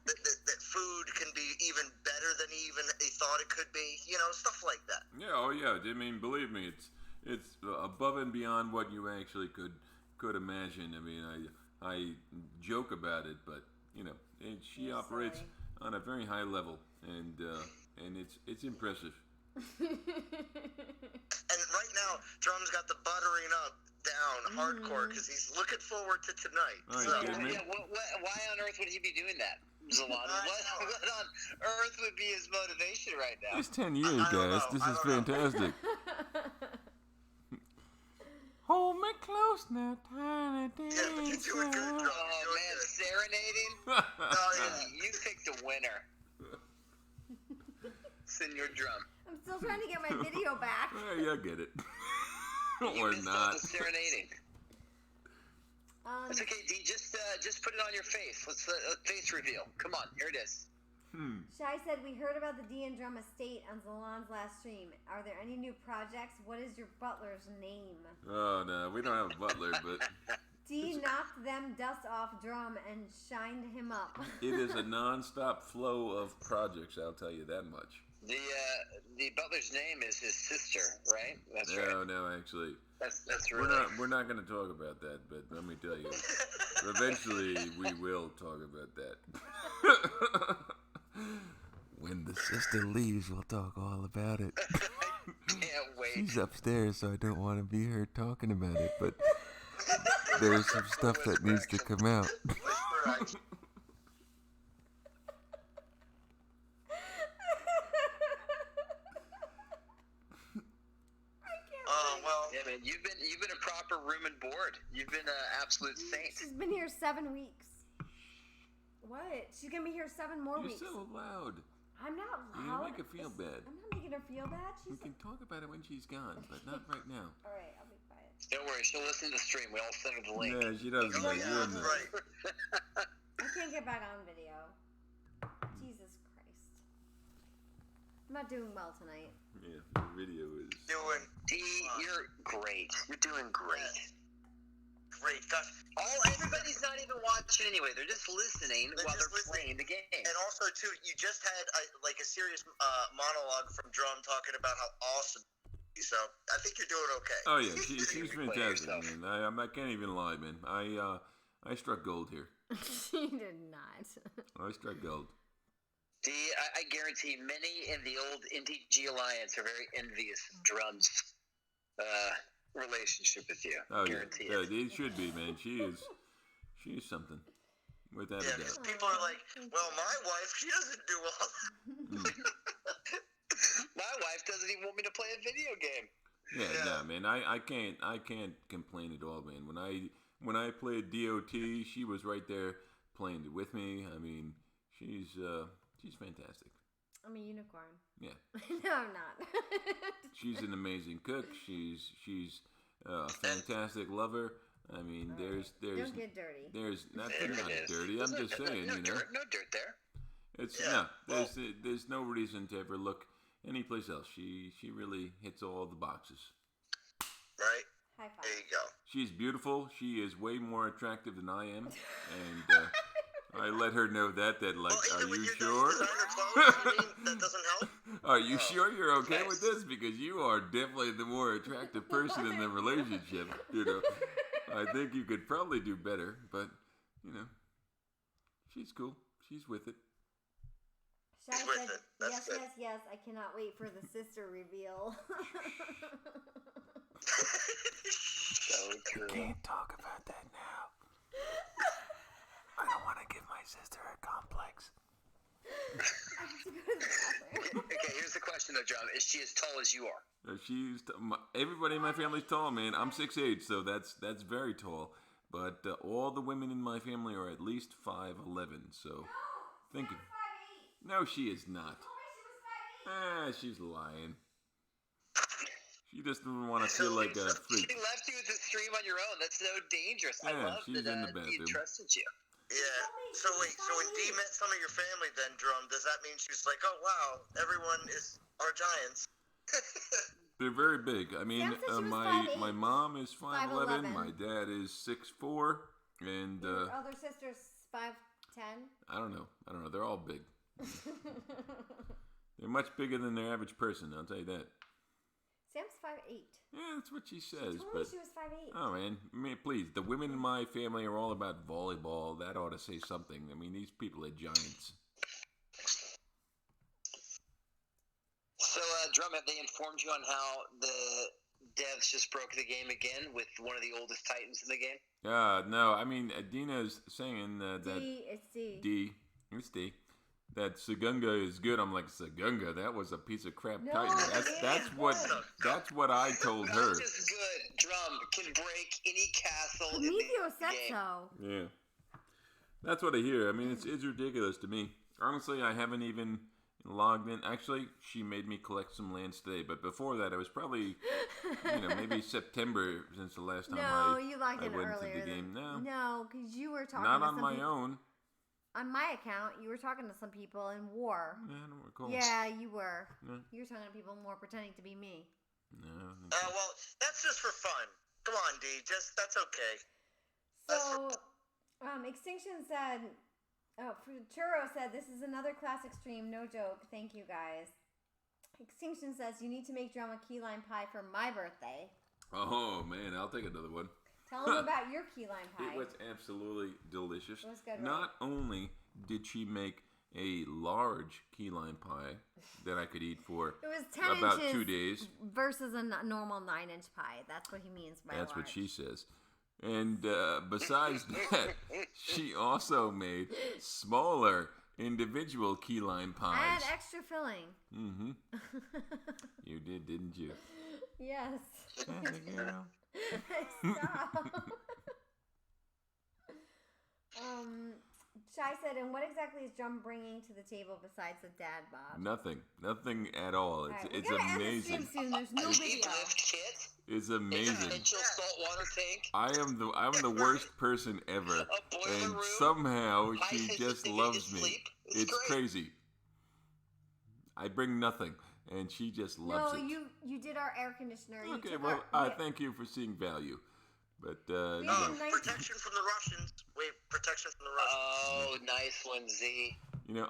that food can be even better than he thought it could be. You know, stuff like that. Yeah, oh yeah. I mean, believe me, it's above and beyond what you actually could imagine. I mean, I joke about it, but you know, she operates on a very high level, and it's impressive. And right now, Drum's got the buttering up down hardcore because he's looking forward to tonight. Oh, So- you kidding me? Yeah, why on earth would he be doing that, Zalon? What on earth would be his motivation right now? It's 10 years, I don't guys. know. This I is don't know. fantastic. Hold me close now, tiny dancer. Yeah, but you're doing good, Drum. Oh You're man, doing serenading? Oh, yeah. You picked a winner. Senor Drum. I'm still trying to get my video back. Yeah, I get it. You Or missed out not. the serenading. It's okay, D. Just put it on your face. Let's face reveal. Come on, here it is. Shai said, we heard about the D and Drum estate on Zalon's last stream. Are there any new projects? What is your butler's name? Oh, no, we don't have a butler, but D knocked them dust off Drum and shined him up. it is a non-stop flow of projects, I'll tell you that much. The butler's name is his sister, right? That's No, right. no, actually. That's We're really. not going to talk about that, but let me tell you, eventually we will talk about that. When the sister leaves, we'll talk all about it. Can't wait. She's upstairs, so I don't want to be heard talking about it, but there's some stuff that needs to come out. Whisper action. Well, Yeah, man, you've been a proper room and board. You've been an absolute saint. She's been here 7 weeks. What? She's gonna be here 7 more You're weeks. so loud. I'm not You loud. make her feel bad. I'm not making her feel bad. We She's can talk about it when she's gone, but not right now. all right. I'll be quiet. Don't worry, she'll listen to the stream. We all send her the link. Yeah, she doesn't know. yeah, You're in there. right. I can't get back on video. Jesus Christ. I'm not doing well tonight. Yeah, the video is. Doing D, you're great. You're doing great. great. Gosh, Everybody's not even watching anyway. They're just listening They're while just they're listening. playing the game. and also too, you just had a serious monologue from Drum talking about how awesome. So I think you're doing okay. Oh yeah, she's Play fantastic, yourself. man. I can't even lie, man. I struck gold here. She did not. I struck gold. D, I guarantee many in the old NTG Alliance are very envious of Drum's relationship with you. Oh yeah, guarantee yeah, it. it should be, man. She's something, without Yeah, a because doubt. people are like, well, my wife, she doesn't do all that. My wife doesn't even want me to play a video game. Yeah, no, man. I can't complain at all, man. When I played DOT, she was right there playing it with me. I mean, she's fantastic. I'm a unicorn. Yeah, No, I'm not. she's an amazing cook. She's a fantastic lover. I mean, there's Don't get dirty. there's not There it not is. dirty. I'm There's just no- saying, no you know. dirt, no dirt there. It's Yeah, no, there's no reason to ever look anyplace else. She really hits all the boxes. Right? High five. There you go. She's beautiful. She is way more attractive than I am, and I let her know that. Like, Well, are even with you your sure? designer clothes, you mean that doesn't help? Are you sure you're okay Nice. with this? Because you are definitely the more attractive person in the relationship. You know, I think you could probably do better, but you know, she's cool. She's with it. Shai He's with said, it. That's yes, good. yes, yes. I cannot wait for the sister reveal. So true. Can't talk about that now. I don't want to give my sister a complex. I have to go to the bathroom. Okay, here's the question though, John. Is she as tall as you are? Everybody in my family's tall, man. I'm 6'8", so that's very tall. But all the women in my family are at least 5'11", so thinking. No, she is not. She's lying. She just doesn't want to feel like a freak. She left you at the stream on your own. That's so dangerous. I Yeah, love she's that in the he bathroom. trusted you. Yeah. So wait, so when Dee met some of your family then, Drum, does that mean she was like, oh wow, everyone are giants? They're very big. I mean, Sam said she was my 5'8". mom is 5'11", 5'11". my dad is 6'4", and Your other sister's 5'10". I don't know. They're all big. They're much bigger than their average person, I'll tell you that. Sam's 5'8". Yeah, that's what she She says. told But me she was 5'8". oh man, please, the women in my family are all about volleyball. That ought to say something. I mean, these people are giants. So, Drum, have they informed you on how the devs just broke the game again with one of the oldest Titans in the game? No, I mean, Dina's saying that It's D. that Segunga is good. I'm like, Segunga, that was a piece of crap No, Titan. it That's is what I told her. Not just good. Drum can break any castle in Prometheus the said game. so. Yeah, that's what I hear. I mean, it's ridiculous to me. Honestly, I haven't even logged in. Actually, she made me collect some lands today, but before that, it was probably maybe September since the last time You logged I in went earlier. into the game. No, because you were talking Not to on some my people. own. On my account, you were talking to some people in war. Yeah, I don't recall. Yeah, you were. Yeah. You were talking to people more pretending to be me. No. Well, that's just for fun. Come on, Dee, that's okay. So, Extinction said, Churro said, this is another classic stream, no joke. Thank you guys. Extinction says, you need to make Drum a key lime pie for my birthday. Oh man, I'll take another one. Tell them about your key lime pie. It was absolutely delicious. It was good, right? Not only did she make a large key lime pie that I could eat for It was 10 about inches 2 days. versus a normal 9-inch pie. That's what he means by That's what large. she says. And besides that, she also made smaller individual key lime pies. I had extra filling. Mm-hmm. You did, didn't you? Yes. Girl. Stop. Shai said, and what exactly is Drum bringing to the table besides the dad bod? Nothing at all. It's amazing. Soon. There's no Deep video. lift kit. It's amazing. Essential saltwater tank. I'm the worst person ever, A boiler and room. somehow High she just sensitivity loves to me. sleep. It's great. crazy. I bring nothing, and she just loves it. You did our air conditioner. You Okay, took well, our, thank you for seeing value, but We no. have a nice- Protection from the Russians. Wait, protection from the Russians. Oh, nice one, Z.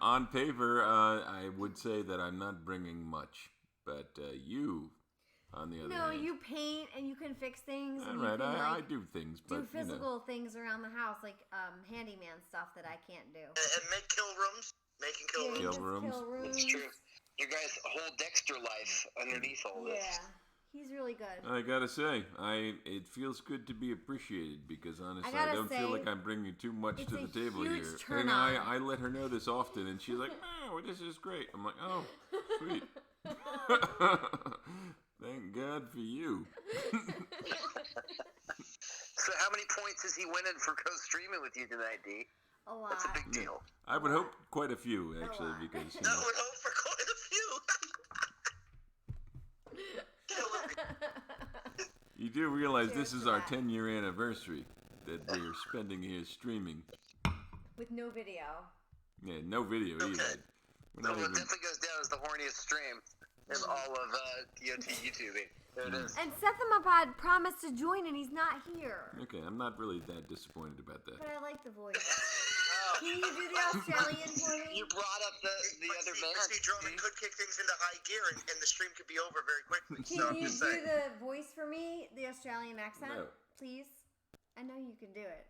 On paper, I would say that I'm not bringing much, but you, on the other No, hand, you paint and you can fix things. all And right, you can, I like, do things, do but physical things around the house, like handyman stuff that I can't do. And make kill rooms. Making kill Yeah, rooms. he Kill does rooms. Kill rooms. That's true. You guys whole Dexter life underneath all this. Yeah, he's really good. I gotta say, it feels good to be appreciated because honestly, I gotta don't feel say, like I'm bringing too much it's to a the table huge here. turn And on. I let her know this often, and she's like, "Oh, this is great." I'm like, "Oh, sweet." Thank God for you. So how many points is he winning for co-streaming with you tonight, D? A lot. That's a big deal. I would hope quite a few actually, lot. because I would hope for quite a few. Killing me. you do realize this Cheers is to our that. 10-year anniversary that we're spending here streaming. With no video. Yeah, no video either. We're So not it even. definitely goes down as the horniest stream in all of DOT YouTubing. There it is. And Sethamapod promised to join, and he's not here. Okay, I'm not really that disappointed about that. But I like the voice. Can you do the Australian for me? You brought up the other man. Drummond could kick things into high gear, and the stream could be over very quickly. Can So I'm you just do saying. the voice for me, the Australian accent, No. please? I know you can do it.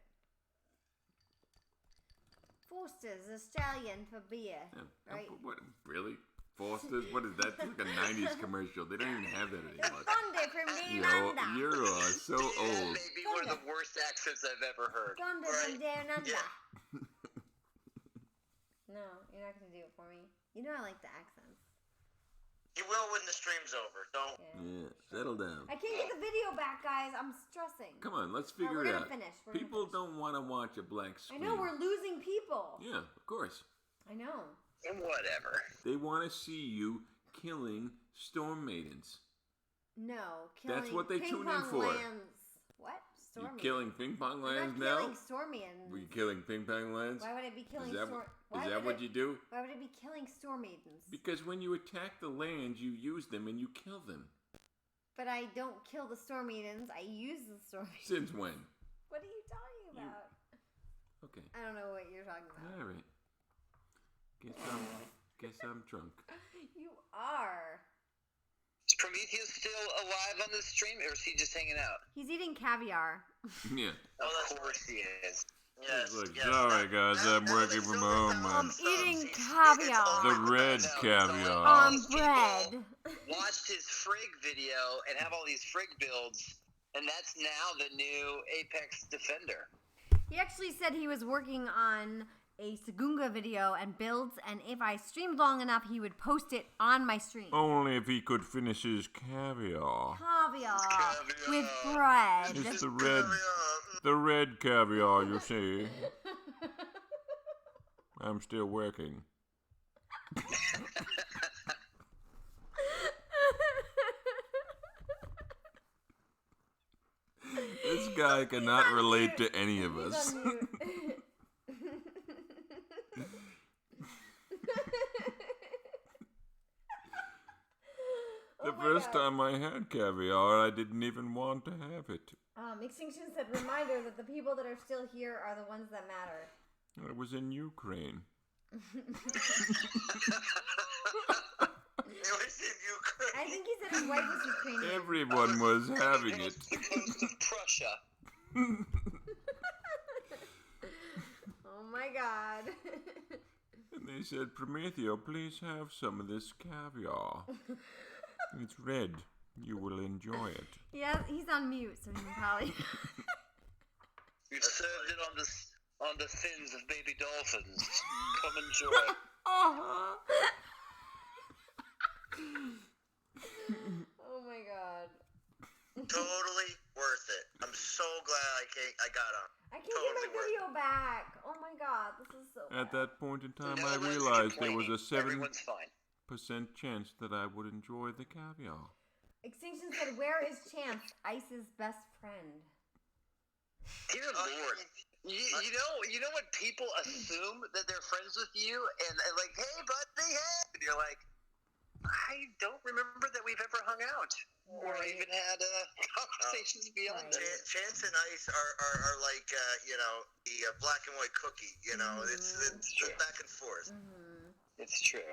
Foster's Australian for beer, right? What, really? Foster's? What is that? It's like a 90s commercial. They don't even have that anymore. Thunder from down under. You are so old. That may be one of the worst accents I've ever heard. Thunder from down under. Yeah. No, you're not gonna do it for me. You know I like the accents. You will when the stream's over. Don't. Yeah. Yeah, settle down. I can't get the video back, guys. I'm stressing. Come on, let's No, figure we're it gonna out. finish. People don't want to watch a blank I screen. know we're losing people. Yeah, of course. I know. Whatever. They want to see you killing storm maidens. No, That's what they ping tune in pong for. Lands. What? You Stormy. killing ping pong I'm lands not now? killing Stormians. Were you killing ping pong lands? Why would I be killing Is that, storm? is that what you do? Why would I be killing storm maidens? Because when you attack the lands, you use them and you kill them. But I don't kill the storm maidens. I use the storm maidens. Since when? What are you talking about? Okay. I don't know what you're talking about. All right. Guess I'm drunk. You are. Is Prometheus still alive on this stream, or is he just hanging out? He's eating caviar. Yeah. Of course he is. Yes. Look, yes. sorry guys, I'm Now working they from still home. have I'm Man. thumbs. eating It's caviar. all The over red No, caviar. On People bread. Watched his frig video and have all these frig builds, and that's now the new Apex Defender. He actually said he was working on a Segunga video and builds, and if I streamed long enough, he would post it on my stream. Only if he could finish his caviar. Caviar with Caviar. bread. It's the red caviar, you see. I'm still working. This guy cannot relate to any of He's us. on mute. The Oh my first God. time I had caviar, I didn't even want to have it. Extinction said, reminder that the people that are still here are the ones that matter. I was in Ukraine. It was in Ukraine. I think he said his wife was Ukrainian. Everyone was having it. The coast of Prussia. Oh my God. And they said, Prometheo, please have some of this caviar. It's red. You will enjoy it. Yeah, he's on mute, so he can probably. You served it on the fins of baby dolphins. Come enjoy. Oh my God. Totally worth it. I'm so glad I got on. I can't Totally get my worth video back. Oh my God, this is so At bad. that point in time, No I one's realized there was a complaining. 7% Everyone's fine. chance that I would enjoy the caviar. Extinction said, "Where is Chance, Ice's best friend?" Dear Lord. You know when people assume that they're friends with you and like, hey, buddy, hey, and you're like, I don't remember that we've ever hung out or Right. even had conversations beyond Right. that. Chance and Ice are like the black and white cookie. It's True. back and forth. Mm-hmm. It's true.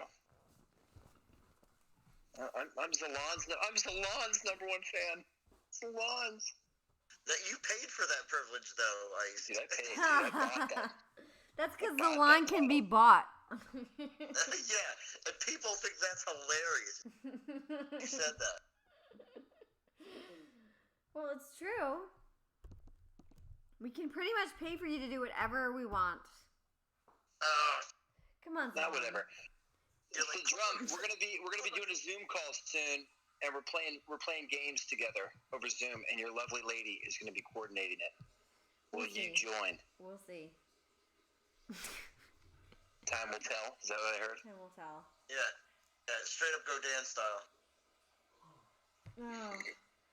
I'm Zalon's number one fan. Zalon's. That you paid for that privilege, though, Ice. Dude, I paid. Dude, I bought that. That's because the lawn can be bought. Yeah, and people think that's hilarious. You said that. Well, it's true. We can pretty much pay for you to do whatever we want. Come on, Not Zalon. whatever. You're So, like, Drum, we're gonna be doing a Zoom call soon, and we're playing games together over Zoom, and your lovely lady is gonna be coordinating it. Will you Okay. join? We'll see. Time will tell. Is that what I heard? Time will tell. yeah, straight up go dance style. Oh,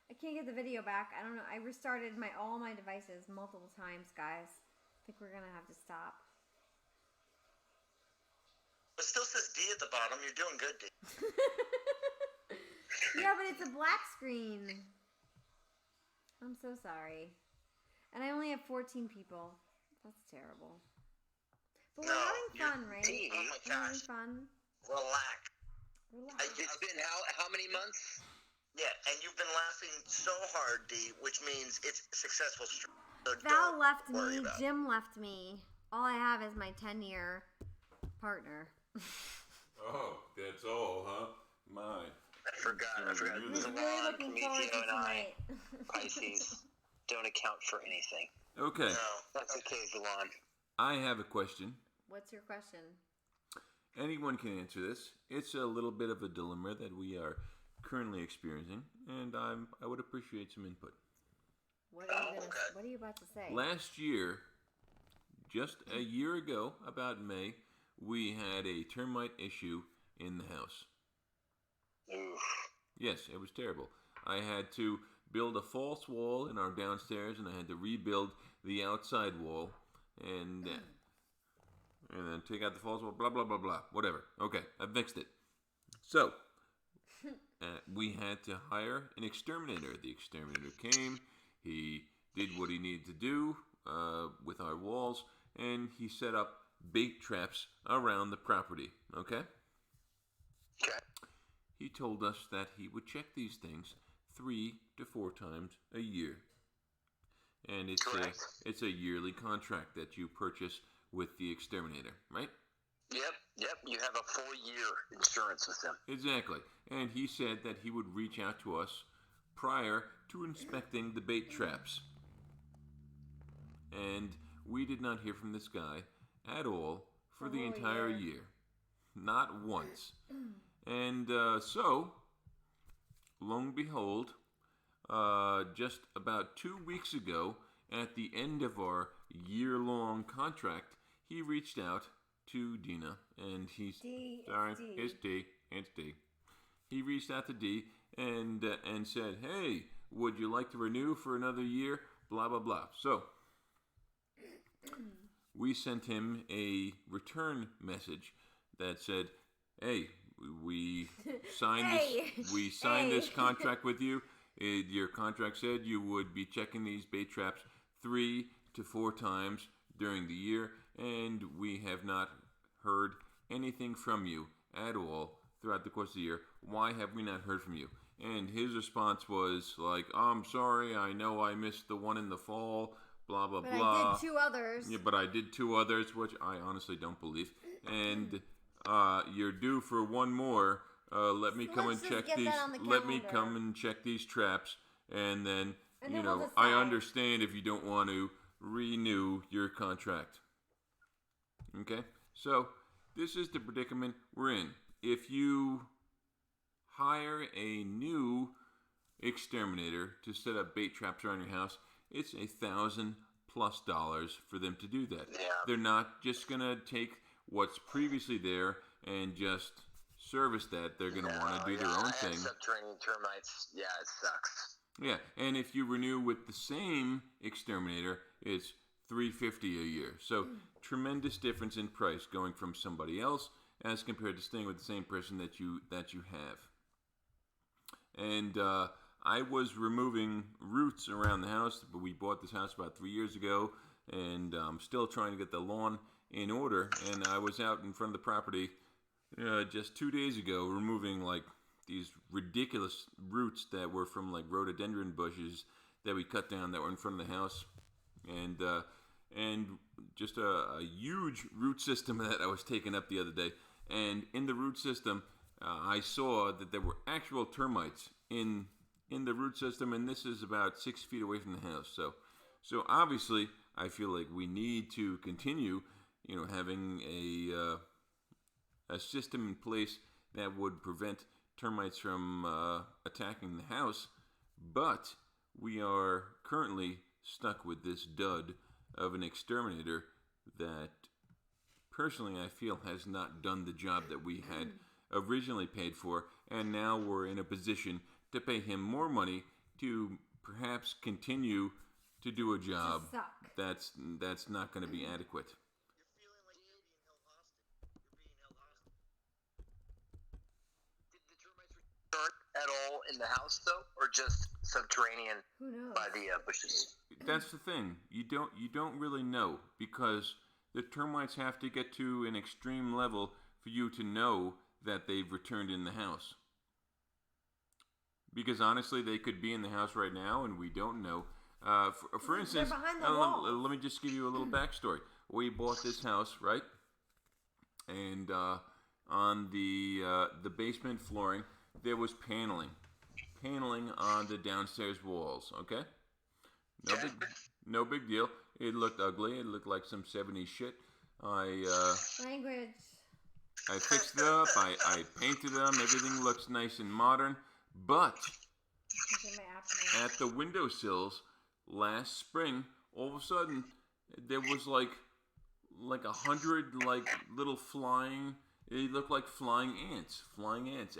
I can't get the video back. I don't know. I restarted all my devices multiple times, guys. I think we're gonna have to stop. It still says D at the bottom. You're doing good, D. Yeah, but it's a black screen. I'm so sorry. And I only have 14 people. That's terrible. But we're having fun, right? Oh my We're having gosh. fun. Relax. It's been how many months? Yeah, and you've been laughing so hard, D, which means it's a successful stream. So Val don't left worry me. about it. Jim left me. All I have is my 10-year partner. Oh, that's all, huh? My. I forgot. I'm really Salon, looking forward to Prometeo, and I, tonight. Pisces, don't account for anything. Okay, No. That's okay, Salon. I have a question. What's your question? Anyone can answer this. It's a little bit of a dilemma that we are currently experiencing, and I would appreciate some input. What are you about to say? Last year, just a year ago, about May, we had a termite issue in the house. Oof. Yes, it was terrible. I had to build a false wall in our downstairs, and I had to rebuild the outside wall, and then take out the false wall, blah, blah, blah, blah, whatever. Okay, I fixed it. So, we had to hire an exterminator. The exterminator came, he did what he needed to do with our walls, and he set up bait traps around the property, okay? Okay. He told us that he would check these things 3 to 4 times a year. And it's a yearly contract that you purchase with the exterminator, right? Yep. You have a full year insurance with them. Exactly. And he said that he would reach out to us prior to inspecting the bait traps. And we did not hear from this guy at all for the entire year. Not once. And so, lo and behold, just about 2 weeks ago, at the end of our year-long contract, he reached out to Dina, and he's it's D. He reached out to D and said, "Hey, would you like to renew for another year?" Blah blah blah. So we sent him a return message that said, "Hey, we signed this contract with you. Your contract said you would be checking these bait traps 3 to 4 times during the year, and we have not heard anything from you at all throughout the course of the year. Why have we not heard from you?" And his response was like, "I'm sorry, I know I missed the one in the fall, blah, blah, But blah. I did 2 others. Yeah, but I did 2 others, which I honestly don't believe. And you're due for one more. Let me come and check these. Let me come and check these traps, and then we'll I decide." understand if you don't want to renew your contract. Okay, so this is the predicament we're in. If you hire a new exterminator to set up bait traps around your house, it's $1,000+ for them to do that. Yeah. They're not just gonna take what's previously there and just service that. They're gonna want to do their own thing. Subterranean termites. Yeah, it sucks. Yeah, and if you renew with the same exterminator, it's $350 a year. So tremendous difference in price going from somebody else as compared to staying with the same person that you have. And I was removing roots around the house, but we bought this house about 3 years ago, and I'm still trying to get the lawn in order. And I was out in front of the property just 2 days ago removing like these ridiculous roots that were from like rhododendron bushes that we cut down that were in front of the house, and just a huge root system that I was taking up the other day. And in the root system, I saw that there were actual termites in the root system, and this is about 6 feet away from the house. So obviously, I feel like we need to continue, having a system in place that would prevent termites from attacking the house. But we are currently stuck with this dud of an exterminator that personally I feel has not done the job that we had originally paid for, and now we're in a position to pay him more money to perhaps continue to do a job that's not going to be adequate. You're feeling like you're being held hostage. You're being held hostage. Did the termites return at all in the house though, or just subterranean Who knows? by the bushes? That's the thing. You don't really know, because the termites have to get to an extreme level for you to know that they've returned in the house. Because honestly, they could be in the house right now, and we don't know. For instance, behind the walls. let me just give you a little backstory. We bought this house, right? And on the basement flooring, there was paneling on the downstairs walls. Okay, no big deal. It looked ugly. It looked like some '70s shit. Language. I fixed it up. I painted them. Everything looks nice and modern. But at the windowsills last spring, all of a sudden there was like 100 like little flying. They looked like flying ants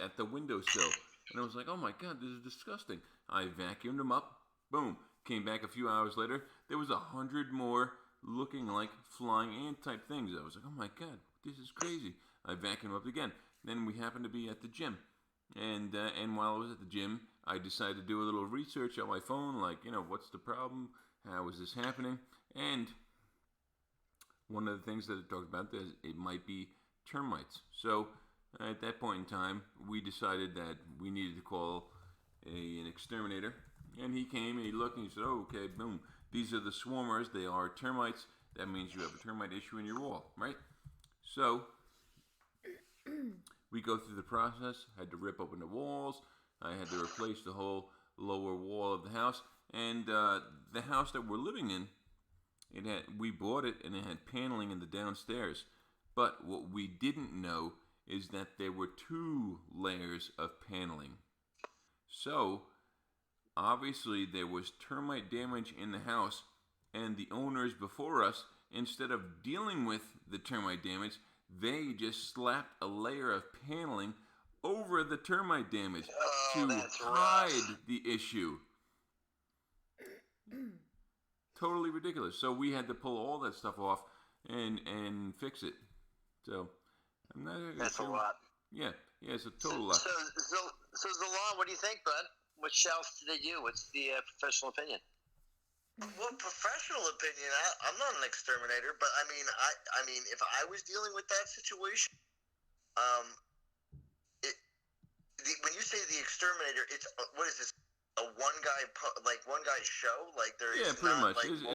at the windowsill, and I was like, oh my god, this is disgusting. I vacuumed them up. Boom. Came back a few hours later. There was 100 more looking like flying ant type things. I was like, oh my god, this is crazy. I vacuumed up again. Then we happened to be at the gym. And while I was at the gym, I decided to do a little research on my phone, like, what's the problem? How is this happening? And one of the things that it talked about is it might be termites. So at that point in time, we decided that we needed to call an exterminator. And he came and he looked and he said, oh, okay, boom. These are the swarmers. They are termites. That means you have a termite issue in your wall, right? So we go through the process, had to rip open the walls. I had to replace the whole lower wall of the house. And the house that we're living in, we bought it and it had paneling in the downstairs. But what we didn't know is that there were 2 layers of paneling. So obviously there was termite damage in the house, and the owners before us, instead of dealing with the termite damage, they just slapped a layer of paneling over the termite damage to hide the issue. Totally ridiculous. So we had to pull all that stuff off and fix it. So I'm not That's sure. a lot. Yeah, it's a total lot. So Zalon, what do you think, bud? What else did they do? What's the professional opinion? Well, professional opinion, I'm not an exterminator, but I mean, if I was dealing with that situation, when you say the exterminator, it's what is this? A one guy show? Like there is Yeah, pretty much. Like,